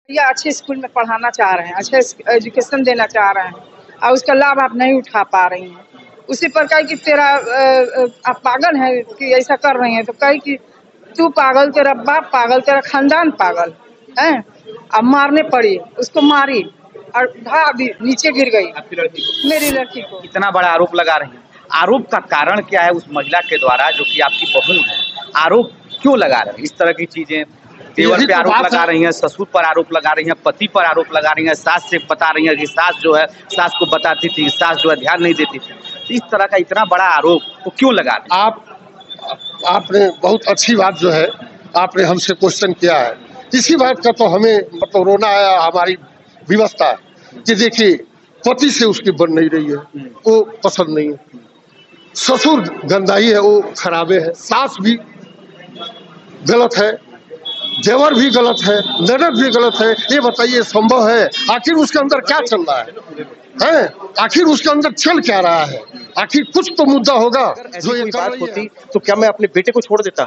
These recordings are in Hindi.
या अच्छे स्कूल में पढ़ाना चाह रहे हैं, अच्छा एजुकेशन देना चाह रहे हैं और उसका लाभ आप नहीं उठा पा रही हैं। उसी प्रकार की तेरा आप पागल है कि ऐसा कर रही हैं, तो कही कि तू पागल, तेरा बाप पागल, तेरा खानदान पागल है। अब मारने पड़ी, उसको मारी और अभी नीचे गिर गई आपकी लड़की को, मेरी लड़की को। इतना बड़ा आरोप लगा रही हैं। आरोप का कारण क्या है उस महिला के द्वारा जो कि आपकी बहू है? आरोप क्यों लगा रहे हैं इस तरह की चीजें? देवर पे आरोप लगा रही हैं, ससुर पर आरोप लगा रही हैं, पति पर आरोप लगा रही हैं, सास से बता रही हैं कि सास जो है सास को बताती थी, सास जो है ध्यान नहीं देती थी। तो इस तरह का इतना बड़ा आरोप वो क्यों लगा रही हैं? आपने बहुत अच्छी बात जो है आपने हमसे क्वेश्चन किया है। इसी बात का तो हमें मतलब रोना आया। हमारी व्यवस्था है कि देखिए पति से उसकी बन नहीं रही है, वो पसंद नहीं है, ससुर गंदाई है, वो खराबे है, सास भी गलत है, देवर भी गलत है, ननद भी गलत है। ये बताइए संभव है? आखिर उसके अंदर क्या चल रहा है? आखिर उसके अंदर चल क्या रहा है? आखिर कुछ तो मुद्दा होगा जो ये बात होती। तो क्या मैं अपने बेटे को छोड़ देता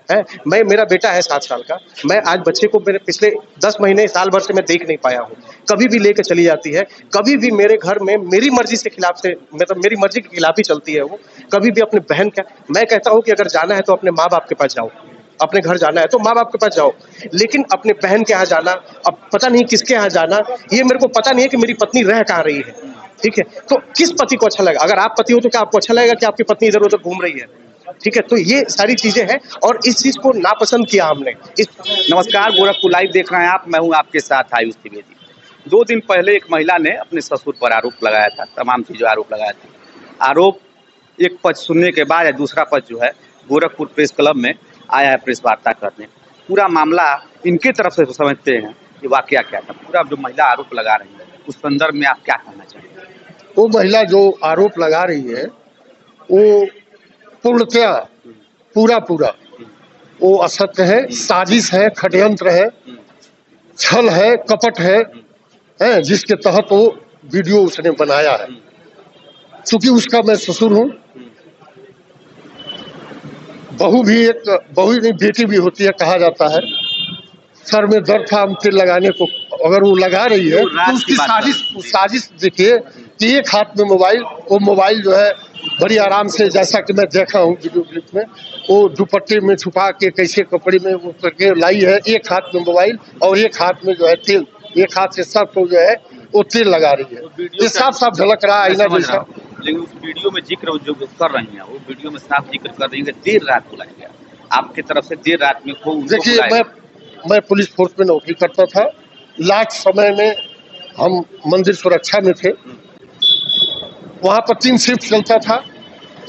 है? मेरा बेटा है 7 साल का। मैं आज बच्चे को मेरे पिछले 10 महीने साल भर से मैं देख नहीं पाया हूँ। कभी भी लेकर चली जाती है, कभी भी मेरे घर में मेरी मर्जी से खिलाफ से, मतलब मेरी मर्जी के खिलाफ ही चलती है वो। कभी भी अपने बहन का, मैं कहता हूँ कि अगर जाना है तो अपने माँ बाप के पास जाओ, अपने घर जाना है तो माँ बाप के पास जाओ, लेकिन अपने बहन के यहाँ जाना, अब पता नहीं किसके यहाँ जाना, ये मेरे को पता नहीं है कि मेरी पत्नी रह कहाँ रही है। ठीक है, तो किस पति को अच्छा लगेगा? अगर आप पति हो तो क्या आपको अच्छा लगेगा कि आपकी पत्नी इधर उधर घूम रही है? ठीक है, तो ये सारी चीजें हैं और इस चीज को नापसंद किया हमने। नमस्कार, गोरखपुर लाइव देख रहे हैं आप, मैं हूं आपके साथ आयुष त्रिवेदी। 2 दिन पहले एक महिला ने अपने ससुर पर आरोप लगाया था, तमाम चीजों आरोप लगाया था। आरोप एक पक्ष सुनने के बाद या दूसरा पक्ष जो है गोरखपुर प्रेस क्लब में आया है प्रेस वार्ता करने। पूरा मामला इनके तरफ से समझते हैं कि वाकया क्या था, पूरा जो महिला आरोप लगा रही है उस संदर्भ में आप क्या कहना चाहेंगे? वो महिला जो आरोप लगा रही है वो पूर्णतया पूरा वो असत्य है, साजिश है, षड्यंत्र है, छल है, कपट है, जिसके तहत वो वीडियो उसने बनाया है। चूंकि उसका मैं ससुर हूँ, बहू नहीं बेटी भी होती है कहा जाता है। सर में दर्द था, हम तेल लगाने को, अगर वो लगा रही है तो उसकी साजिश देखिए कि एक हाथ में मोबाइल, वो मोबाइल जो है बड़ी आराम से, जैसा कि मैं देखा हूँ वीडियो क्लिप में, वो दुपट्टे में छुपा के कैसे कपड़े में वो करके लाई है। एक हाथ में मोबाइल और एक हाथ में जो है तेल, एक हाथ से सब को जो है वो तेल लगा रही है। ये साफ साफ झलक रहा है आईना जैसा। लेकिन उस वीडियो में जिक्र जो कर रही हैं, वो वीडियो में साफ जिक्र कर रही है कि देर रात बुलाया गया आपके तरफ से, देर रात में को। देखिए मैं पुलिस फोर्स में नौकरी करता था। लास्ट समय में हम मंदिर सुरक्षा में थे, वहाँ पर 3 शिफ्ट चलता था।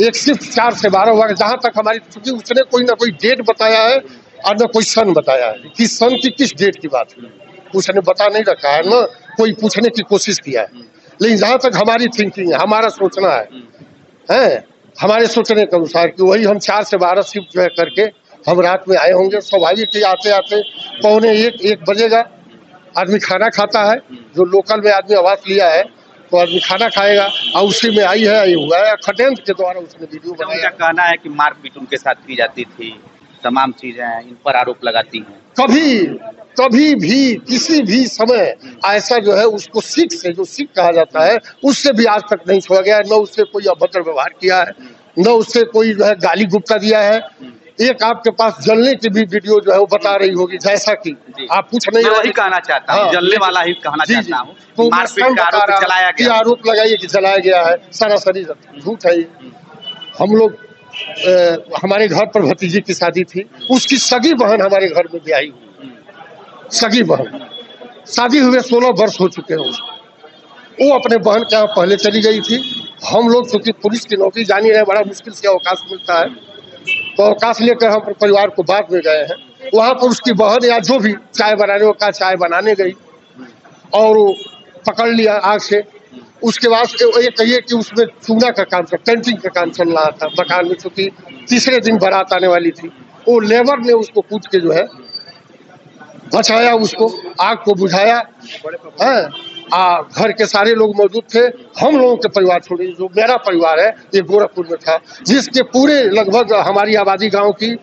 एक शिफ्ट 4 से 12 हुआ। जहाँ तक हमारी, चूंकि उसने कोई ना कोई डेट बताया है और न कोई सन बताया है कि सन की किस डेट की बात है, उसने बता नहीं रखा है, न कोई पूछने की कोशिश किया है। लेकिन जहाँ तक हमारी थिंकिंग है, हमारा सोचना है हमारे सोचने के अनुसार कि वही हम 4 से 12 शिफ्ट जो है करके हम रात में आए होंगे। स्वाभाविक ही आते आते 1:45 बजेगा। आदमी खाना खाता है, जो लोकल में आदमी आवास लिया है तो आदमी खाना खाएगा, और उसी में आई है, ये हुआ है। षड्यंत्र के द्वारा उसने वीडियो बनाया। उनका कहना है कि मारपीट उनके साथ की जाती थी, तमाम चीजें इन पर आरोप लगाती हैं। कभी भी किसी भी समय ऐसा जो है उसको सिख से, जो सिख कहा जाता है, उससे भी आज तक नहीं छोड़ा गया है। न उससे कोई अभद्र व्यवहार किया है, न उससे कोई जो है गाली गुप्ता दिया है। एक आपके पास जलने की भी वीडियो जो है वो बता रही होगी, जैसा कि आप पूछ नहीं, मैं वही कहना चाहता हूँ, जलने वाला ही कहना चाहता हूँ। तो मारपीट का आरोप जलाया गया, आरोप लगाइए कि जलाया गया है, सरासरी झूठ है। हम लोग हमारे घर पर भतीजी की शादी थी, उसकी सगी बहन हमारे घर में भी आई हुई, सगी बहन, शादी हुए 16 वर्ष हो चुके हैं उसको। वो अपने बहन के यहाँ पहले चली गई थी। हम लोग चूंकि पुलिस की नौकरी जानी है, बड़ा मुश्किल से अवकाश मिलता है, तो अवकाश लेकर हम परिवार को बाद में गए हैं। वहाँ पर उसकी बहन या जो भी चाय बनाने का, चाय बनाने गई और वो पकड़ लिया आग से। उसके बाद ये कहिए कि उसमें चूना का काम, पेंटिंग का काम चल रहा था मकान में, चूंकि तीसरे दिन बारात आने वाली थी। वो लेबर ने उसको कूद के जो है बचाया, उसको आग को बुझाया है। घर के सारे लोग मौजूद थे। हम लोगों के परिवार छोड़े, जो मेरा परिवार है ये गोरखपुर में था, जिसके पूरे लगभग हमारी आबादी गांव की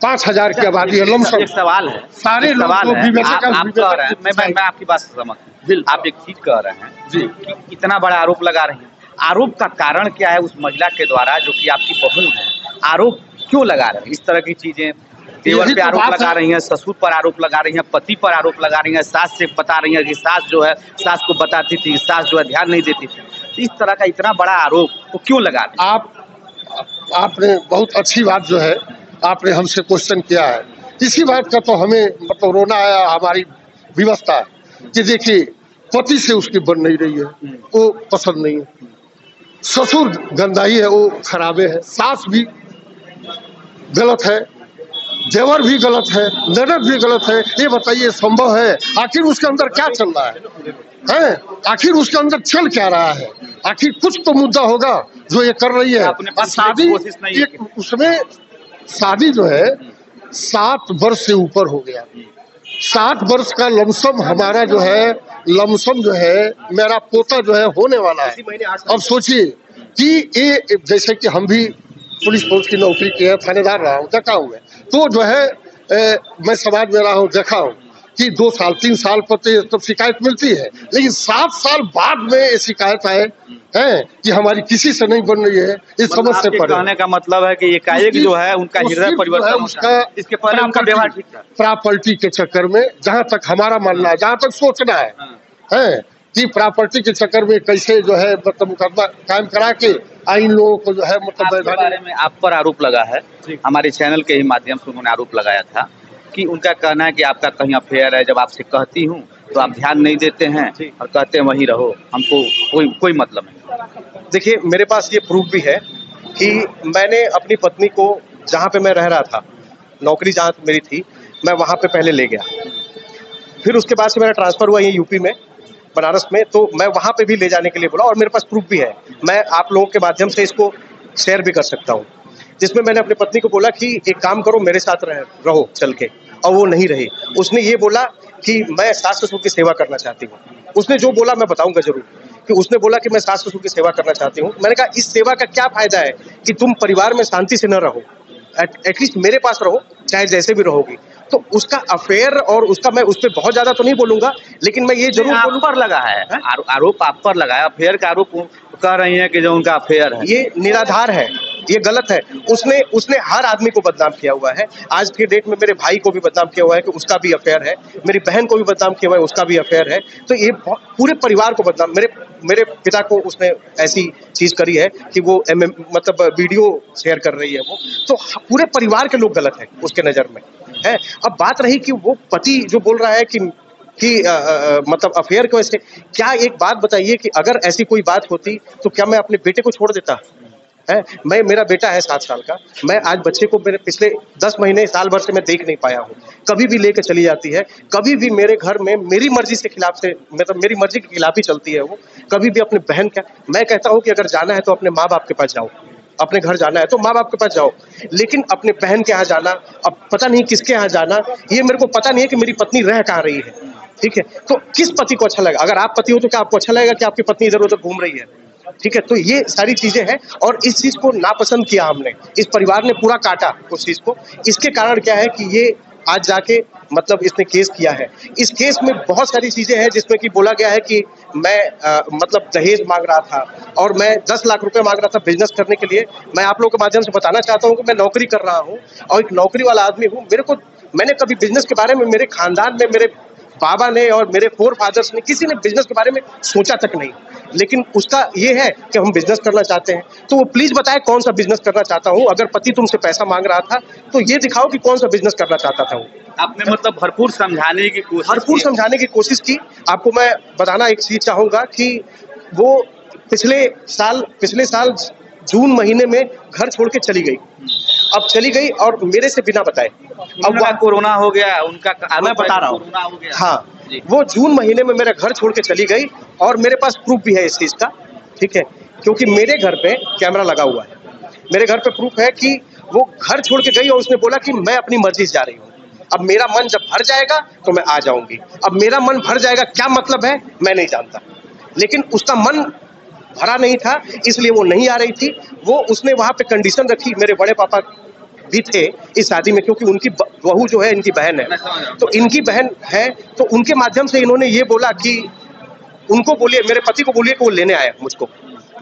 5,000 की आबादी है लमसम। एक सवाल है, सारे लोग सवाल को है, विवेचक आप कह रहे हैं, मैं आपकी बात से सहमत हूं, आप एक चीज कह रहे हैं जी कि इतना बड़ा आरोप लगा रही हैं, आरोप का कारण क्या है उस महिला के द्वारा जो कि आपकी बहू है, आरोप क्यों लगा रहे हैं? इस तरह की चीजें देवर पे आरोप लगा रही हैं, ससुर पर आरोप लगा रही हैं, पति पर आरोप लगा रही हैं, सास से बता रही हैं कि सास जो है सास को बताती थी, सास जो है ध्यान नहीं देती थी। इस तरह का इतना बड़ा आरोप वो क्यों लगा रही हैं? आपने बहुत अच्छी बात जो है आपने हमसे क्वेश्चन किया है। इसी बात का तो हमें मतलब रोना आया, हमारी व्यवस्था है कि देखिए पति से उसकी बन नहीं रही है, वो पसंद नहीं है, ससुर गंदाई है, वो खराबे है, सास भी गलत है, देवर भी गलत है, ननद भी गलत है। ये बताइए संभव है? आखिर उसके अंदर क्या चल रहा है? आखिर उसके अंदर चल क्या रहा है? आखिर कुछ तो मुद्दा होगा जो ये कर रही है। शादी उसमें शादी जो है 7 वर्ष से ऊपर हो गया, 7 वर्ष का लमसम हमारा जो है, लमसम जो है मेरा पोता जो है होने वाला है। अब सोचिए कि ये जैसे कि हम भी पुलिस फोर्स की नौकरी की है, थानेदार रहा हूँ, देखा हूँ मैं, तो जो है मैं समाज में रहा हूँ, देखा हूँ कि 2 साल 3 साल पर तो शिकायत मिलती है, लेकिन 7 साल बाद में ये शिकायत आए हैं कि हमारी किसी से नहीं बन रही है, इस समझ से परे। कहने का मतलब है कि एकाएक जो है उनका हृदय परिवर्तन होता है, इसके पहले उनका व्यवहार ठीक था। प्रॉपर्टी के चक्कर में, जहाँ तक हमारा मानना है, जहाँ तक सोचना है कि प्रॉपर्टी के चक्कर में कैसे जो है मतलब मुकदमा कायम करा के इन लोगों को जो है मतलब बारे में आप पर आरोप लगा है, हमारे चैनल के ही माध्यम से उन्होंने आरोप लगाया था कि उनका कहना है कि आपका कहीं अफेयर है, जब आपसे कहती हूँ तो आप ध्यान नहीं देते हैं और कहते हैं वहीं रहो, हमको कोई मतलब नहीं। देखिए मेरे पास ये प्रूफ भी है कि मैंने अपनी पत्नी को जहाँ पे मैं रह रहा था, नौकरी जहाँ मेरी थी, मैं वहाँ पे पहले ले गया, फिर उसके बाद से मेरा ट्रांसफर हुआ ये यूपी में, बनारस में, तो मैं वहाँ पे भी ले जाने के लिए बोला और मेरे पास प्रूफ भी है, मैं आप लोगों के माध्यम से इसको शेयर भी कर सकता हूँ, जिसमें मैंने अपनी पत्नी को बोला कि एक काम करो मेरे साथ रहो चल के, और वो नहीं रही। उसने ये बोला कि मैं सास ससुर की सेवा करना चाहती हूँ। उसने जो बोला मैं बताऊंगा जरूर, कि उसने बोला कि मैं सास ससुर की सेवा करना चाहती हूँ। मैंने कहा इस सेवा का क्या फायदा है कि तुम परिवार में शांति से न रहो, एटलीस्ट मेरे पास रहो, चाहे जैसे भी रहोगी। तो उसका अफेयर और उसका मैं उस पर बहुत ज्यादा तो नहीं बोलूंगा, लेकिन मैं ये जरूर आप पर लगा है, आरोप आप पर लगा है, अफेयर का आरोप कह रही है कि जो उनका अफेयर है ये निराधार है, ये गलत है। उसने हर आदमी को बदनाम किया हुआ है। आज के डेट में मेरे भाई को भी बदनाम किया हुआ है कि उसका भी अफेयर है, मेरी बहन को भी बदनाम किया हुआ है, उसका भी अफेयर है। तो ये पूरे परिवार को बदनाम, मेरे पिता को उसने ऐसी चीज करी है कि वो मतलब वीडियो शेयर कर रही है वो, तो पूरे परिवार के लोग गलत है उसके नजर में है। अब बात रही कि वो पति जो बोल रहा है कि मतलब अफेयर की वजह से, क्या एक बात बताइए कि अगर ऐसी कोई बात होती तो क्या मैं अपने बेटे को छोड़ देता है? मेरा बेटा है 7 साल का, मैं आज बच्चे को मेरे पिछले 10 महीने साल भर से मैं देख नहीं पाया हूँ। कभी भी लेकर चली जाती है, कभी भी मेरे घर में मेरी मर्जी से खिलाफ से, मतलब मेरी मर्जी के खिलाफ ही चलती है वो। कभी भी अपने बहन का, मैं कहता हूँ कि अगर जाना है तो अपने माँ बाप के पास जाओ, अपने घर जाना है तो माँ बाप के पास जाओ, लेकिन अपने बहन के यहाँ जाना, अब पता नहीं किसके यहाँ जाना, ये मेरे को पता नहीं है कि मेरी पत्नी रह कहाँ रही है। ठीक है, तो किस पति को अच्छा लगेगा? अगर आप पति हो तो क्या आपको अच्छा लगेगा कि आपकी पत्नी इधर उधर घूम रही है? ठीक है, तो ये सारी चीजें हैं और इस चीज को नापसंद किया हमने, इस परिवार ने पूरा काटा उस चीज को। इसके कारण क्या है कि ये आज जाके मतलब इसने केस किया है। इस केस में बहुत सारी चीजें हैं जिसमें कि बोला गया है कि मैं मतलब दहेज मांग रहा था और मैं 10 लाख रुपए मांग रहा था बिजनेस करने के लिए। मैं आप लोगों के माध्यम से बताना चाहता हूँ कि मैं नौकरी कर रहा हूँ और एक नौकरी वाला आदमी हूँ। मैंने कभी बिजनेस के बारे में, मेरे खानदान में मेरे बाबा ने और मेरे 4 फादर्स ने, किसी ने बिजनेस के बारे में सोचा तक नहीं, लेकिन उसका ये है कि हम बिजनेस करना चाहते हैं। तो वो प्लीज बताए कौन सा बिजनेस करना चाहता हूँ। अगर पति तुमसे पैसा मांग रहा था तो ये दिखाओ कि कौन सा बिजनेस करना चाहता था। आपने मतलब भरपूर समझाने की कोशिश की। आपको मैं बताना एक चीज चाहूंगा कि वो पिछले साल जून महीने में घर छोड़ के चली गई। अब चली गई और मेरे से बिना बताए। अब कोरोना हो गया उनका, मैं बता रहा हूँ। हाँ, वो जून महीने में मेरा घर छोड़ के चली गई और मेरे पास प्रूफ भी है इस चीज का। ठीक है, क्योंकि मेरे घर पे कैमरा लगा हुआ है, मेरे घर पे प्रूफ है कि वो घर छोड़ के गई और उसने बोला कि मैं अपनी मर्जी से जा रही हूँ। अब मेरा मन जब भर जाएगा तो मैं आ जाऊंगी। अब मेरा मन भर जाएगा क्या मतलब है मैं नहीं जानता, लेकिन उसका मन भरा नहीं था इसलिए वो नहीं आ रही थी। वो उसने वहां पे कंडीशन रखी, मेरे बड़े पापा भी थे इस शादी में, क्योंकि उनकी बहू जो है इनकी बहन है, तो इनकी बहन है, तो उनके माध्यम से इन्होंने ये बोला कि उनको बोलिए, मेरे पति को बोलिए कि वो लेने आए मुझको।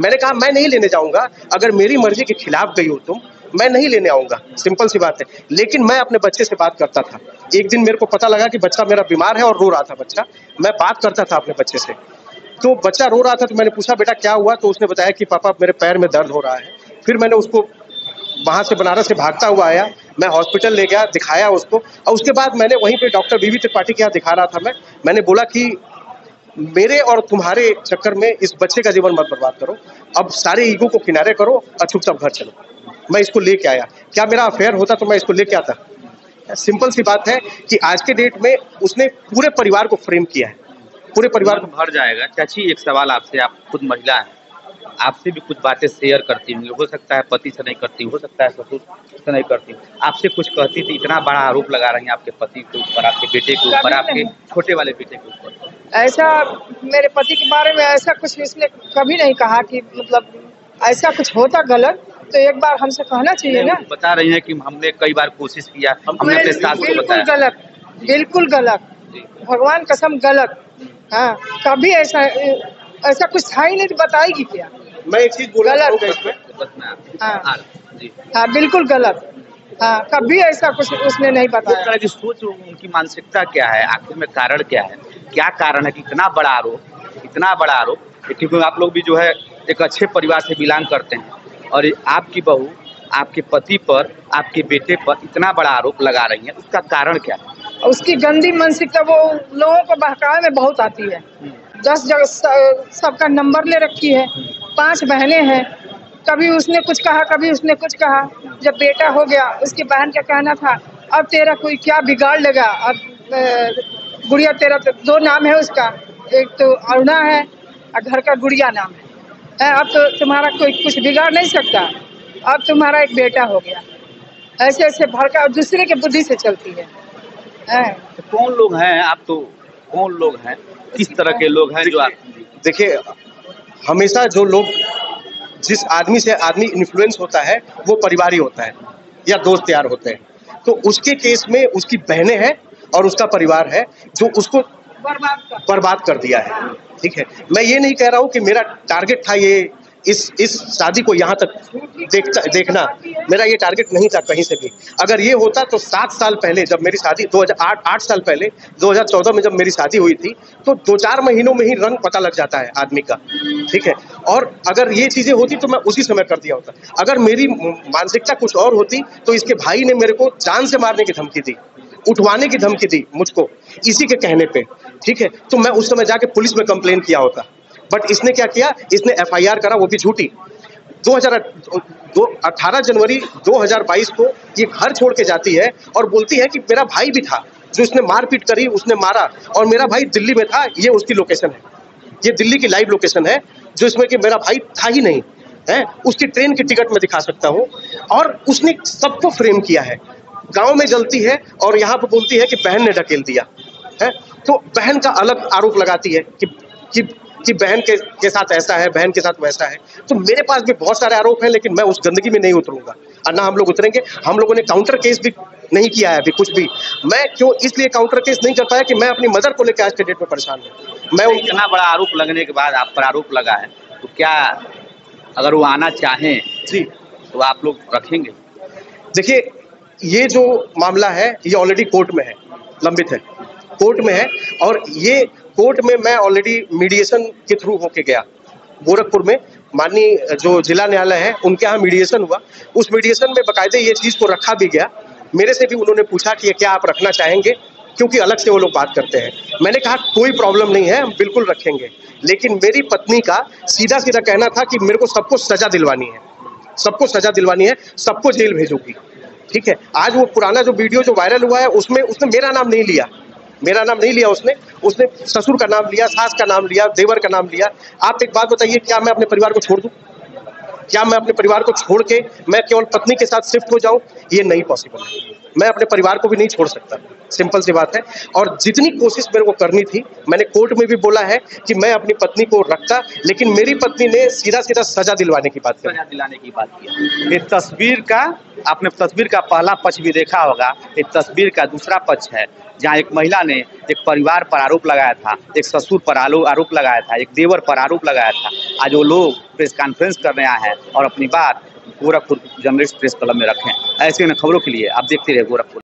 मैंने कहा मैं नहीं लेने जाऊंगा, अगर मेरी मर्जी के खिलाफ गई हो तुम, मैं नहीं लेने आऊंगा, सिंपल सी बात है। लेकिन मैं अपने बच्चे से बात करता था। एक दिन मेरे को पता लगा कि बच्चा मेरा बीमार है और रो रहा था बच्चा, मैं बात करता था अपने बच्चे से, तो बच्चा रो रहा था, तो मैंने पूछा बेटा क्या हुआ, तो उसने बताया कि पापा मेरे पैर में दर्द हो रहा है। फिर मैंने उसको वहां से बनारस से भागता हुआ आया, मैं हॉस्पिटल ले गया, दिखाया उसको, और उसके बाद मैंने वहीं पे डॉक्टर बीवी त्रिपाठी के यहाँ दिखा रहा था मैंने बोला कि मेरे और तुम्हारे चक्कर में इस बच्चे का जीवन मत बर्बाद करो, अब सारे ईगो को किनारे करो और चुपचाप घर चलो। मैं इसको लेके आया, क्या मेरा अफेयर होता तो मैं इसको लेके आता? सिंपल सी बात है कि आज के डेट में उसने पूरे परिवार को फ्रेम किया है, पूरे परिवार को। भर जाएगा। चाची एक सवाल आपसे, आप खुद महिला हैं, आपसे भी कुछ बातें शेयर करती होंगी, हो सकता है पति से नहीं करती, हो सकता है ससुर से नहीं करती, आपसे कुछ कहती थी? इतना बड़ा आरोप लगा रही हैं आपके पति के ऊपर, आपके बेटे के ऊपर, आपके छोटे वाले बेटे के ऊपर। ऐसा मेरे पति के बारे में ऐसा कुछ इसने कभी नहीं कहा कि मतलब ऐसा कुछ होता गलत तो एक बार हमसे कहना चाहिए ना। बता रही हैं कि हमने कई बार कोशिश किया, हमने अपने सास को बताया। गलत, बिल्कुल गलत, भगवान कसम गलत। हाँ, कभी ऐसा कुछ था ही नहीं, तो बताएगी क्या? मैं एक चीज बोला गलत। हाँ, बिल्कुल गलत। हाँ, कभी ऐसा कुछ उसने नहीं बताया। इस तरह की सोच, उनकी मानसिकता क्या है, आखिर में कारण क्या है? क्या कारण है कि इतना बड़ा आरोप? क्योंकि आप लोग भी जो है एक अच्छे परिवार से बिलोंग करते हैं, और आपकी बहू आपके पति पर, आपके बेटे पर इतना बड़ा आरोप लगा रही है, उसका कारण क्या है? उसकी गंदी मानसिकता वो लोगों को बहकावे में बहुत आती है। 10 जगह सबका नंबर ले रखी है, 5 बहनें हैं, कभी उसने कुछ कहा, कभी उसने कुछ कहा। जब बेटा हो गया, उसकी बहन का कहना था अब तेरा कोई क्या बिगाड़ लेगा, अब गुड़िया तेरा तो 2 नाम है उसका, एक तो अरुणा है और घर का गुड़िया नाम है, अब तो तुम्हारा कोई कुछ बिगाड़ नहीं सकता, अब तुम्हारा एक बेटा हो गया। ऐसे ऐसे भड़का, दूसरे के बुद्धि से चलती है। तो कौन लोग हैं आप, तो कौन लोग हैं, किस तरह के लोग हैं जो आप? देखिए, हमेशा जो लोग, जिस आदमी से आदमी इन्फ्लुएंस होता है वो परिवार ही होता है या दोस्त यार होते हैं। तो उसके केस में उसकी बहनें हैं और उसका परिवार है जो उसको बर्बाद कर दिया है। ठीक है, मैं ये नहीं कह रहा हूँ कि मेरा टारगेट था ये इस शादी को यहाँ तक देखना, मेरा ये टारगेट नहीं था कहीं से भी। अगर ये होता तो 7 साल पहले जब मेरी शादी 8 साल पहले 2014 में जब मेरी शादी हुई थी, तो 2-4 महीनों में ही रंग पता लग जाता है आदमी का। ठीक है, और अगर ये चीजें होती तो मैं उसी समय कर दिया होता। अगर मेरी मानसिकता कुछ और होती तो इसके भाई ने मेरे को जान से मारने की धमकी दी, उठवाने की धमकी दी मुझको, इसी के कहने पे। ठीक है, तो मैं उस समय जाके पुलिस में कंप्लेन किया होता, बट इसने क्या किया, इसने FIR करा, वो भी झूठी। 18 जनवरी 2022 को ये घर छोड़ के जाती है और बोलती है कि मेरा भाई भी था जो इसने मारपीट करी, उसने मारा, और मेरा भाई दिल्ली में था। ये उसकी लोकेशन है, ये दिल्ली की लाइव लोकेशन है, जो इसमें कि मेरा भाई था ही नहीं है। उसकी ट्रेन की टिकट में दिखा सकता हूँ। और उसने सबको फ्रेम किया है, गांव में जलती है और यहाँ पे बोलती है कि बहन ने ढकेल दिया है। तो बहन का अलग आरोप लगाती है कि बहन के साथ ऐसा है, बहन के साथ वैसा है। तो मेरे पास भी बहुत सारे आरोप हैं, लेकिन मैं उस गंदगी में नहीं उतरूंगा और ना हम लोग उतरेंगे। हम लोगों ने काउंटर केस भी नहीं किया है अभी कुछ भी। मैं क्यों इसलिए काउंटर केस नहीं कर पाया कि मैं अपनी मदर को लेकर आज के डेट में परेशान हूँ। मैं इतना बड़ा आरोप लगने के बाद, आप पर आरोप लगा है, तो क्या अगर वो आना चाहें जी तो आप लोग रखेंगे? देखिए, ये जो मामला है ये ऑलरेडी कोर्ट में है, लंबित है, कोर्ट में है। और ये कोर्ट में मैं ऑलरेडी मीडिएशन के थ्रू होके गया गोरखपुर में, माननीय जो जिला न्यायालय है उनके यहाँ मीडिएशन हुआ। उस मीडिएशन में बाकायदे ये चीज को रखा भी गया। मेरे से भी उन्होंने पूछा कि क्या आप रखना चाहेंगे, क्योंकि अलग से वो लोग बात करते हैं। मैंने कहा कोई प्रॉब्लम नहीं है, हम बिल्कुल रखेंगे। लेकिन मेरी पत्नी का सीधा सीधा कहना था कि मेरे को सबको सजा दिलवानी है, सबको सजा दिलवानी है, सबको जेल भेजूंगी। ठीक है, आज वो पुराना जो वीडियो जो वायरल हुआ है उसमें उसने मेरा नाम नहीं लिया, मेरा नाम नहीं लिया, उसने ससुर का नाम लिया, सास का नाम लिया, देवर का नाम लिया। आप एक बात बताइए, क्या मैं अपने परिवार को छोड़ दूं? क्या मैं अपने परिवार को छोड़ के मैं केवल पत्नी के साथ शिफ्ट हो जाऊं? ये नहीं पॉसिबल है। मैं अपने परिवार को भी नहीं छोड़ सकता, सिंपल सी बात है। और जितनी कोशिश मेरे को करनी थी, मैंने कोर्ट में भी बोला है कि मैं अपनी पत्नी को रखता, लेकिन मेरी पत्नी ने सीधा सीधा सजा दिलवाने की बात सजा दिलाने की बात की। ये तस्वीर का, आपने तस्वीर का पहला पक्ष भी देखा होगा, ये तस्वीर का दूसरा पक्ष है, जहाँ एक महिला ने एक परिवार पर आरोप लगाया था, एक ससुर पर आरोप लगाया था, एक देवर पर आरोप लगाया था। आज वो लोग प्रेस कॉन्फ्रेंस करने आए हैं और अपनी बात गोरखपुर जर्नलिस्ट प्रेस क्लब में रखें। ऐसे खबरों के लिए आप देखते रहिए गोरखपुर।